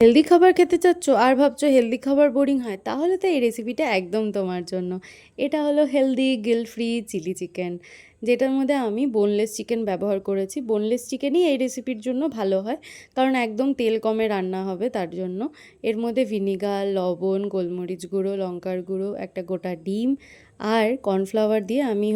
Healthy খাবার খেতে চাচ্ছ আর ভাবছো হেলদি খাবার বোরিং হয়, তাহলে তো এই রেসিপিটা একদম তোমার জন্য। এটা হলো healthy guilt free chilli chicken, যেটার মধ্যে আমি বোনলেস চিকেন ব্যবহার করেছি। বোনলেস চিকেনই এই রেসিপির জন্য ভালো হয়, কারণ একদম তেল কমে রান্না হবে তার জন্য। এর মধ্যে ভিনিগার, লবণ, গোলমরিচ গুঁড়ো, লঙ্কার গুঁড়ো, একটা গোটা ডিম আর কর্নফ্লাওয়ার দিয়ে আমি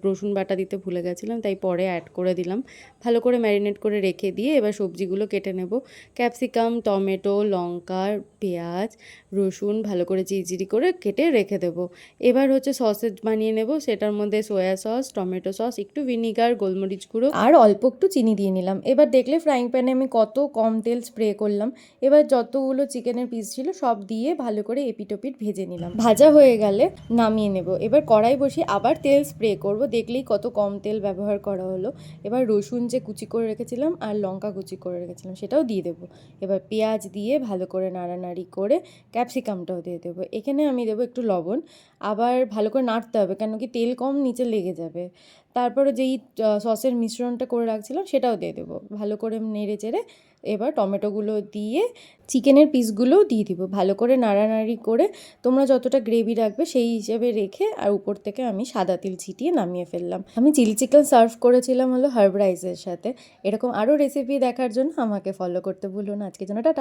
রসুন বাটা দিতে ভুলে গেছিলাম, তাই পরে অ্যাড করে দিলাম। ভালো করে ম্যারিনেট করে রেখে দিয়ে এবার সবজিগুলো কেটে নেব। ক্যাপসিকাম, টমেটো, লঙ্কা, পেঁয়াজ, রসুন ভালো করে চিরচিরি করে কেটে রেখে দেবো। এবার সসেজ বানিয়ে নেব। সেটার মধ্যে সয়া সস, টমেটো সস, একটু ভিনিগার, গোলমরিচ গুঁড়ো আর অল্প একটু চিনি দিয়ে নিলাম। এবার দেখলে ফ্রাইং প্যানে আমি কত কম তেল স্প্রে করলাম। এবার যতগুলো চিকেনের পিস ছিল সব দিয়ে ভালো করে এপিটোপিট ভেজে নিলাম। ভাজা হয়ে গেলে নামিয়ে নেব। এবার কড়াই বসিয়ে আবার তেল স্প্রে করব। দেখলেই কত কম তেল ব্যবহার করা হলো। এবার রসুন যে কুচি করে রেখেছিলাম আর লঙ্কা কুচি করে রেখেছিলাম সেটাও দিয়ে দেবো। এবার পেঁয়াজ দিয়ে ভালো করে নাড়ানাড়ি করে ক্যাপসিকামটাও দিয়ে দেবো। এখানে আমি দেবো একটু লবণ। আবার ভালো করে নাড়তে হবে, কেন কি তেল কম নিচে লেগে যাবে। তারপরে যেই সসের মিশ্রণটা করে রাখছিলাম সেটাও দিয়ে দেবো। ভালো করে নেড়ে চেড়ে এবার টমেটোগুলো দিয়ে চিকেনের পিসগুলোও দিয়ে দিব। ভালো করে নাড়ানাড়ি করে তোমরা যতটা গ্রেভি রাখবে সেই হিসেবে রেখে আর উপর থেকে আমি সাদা তিল ছিটিয়ে নামিয়ে ফেললাম। আমি চিলি চিকেন সার্ভ করেছিলাম হার্ব রাইসের সাথে। এরকম আরও রেসিপি দেখার জন্য আমাকে ফলো করতে ভুলো না। আজকের জন্য টাটা।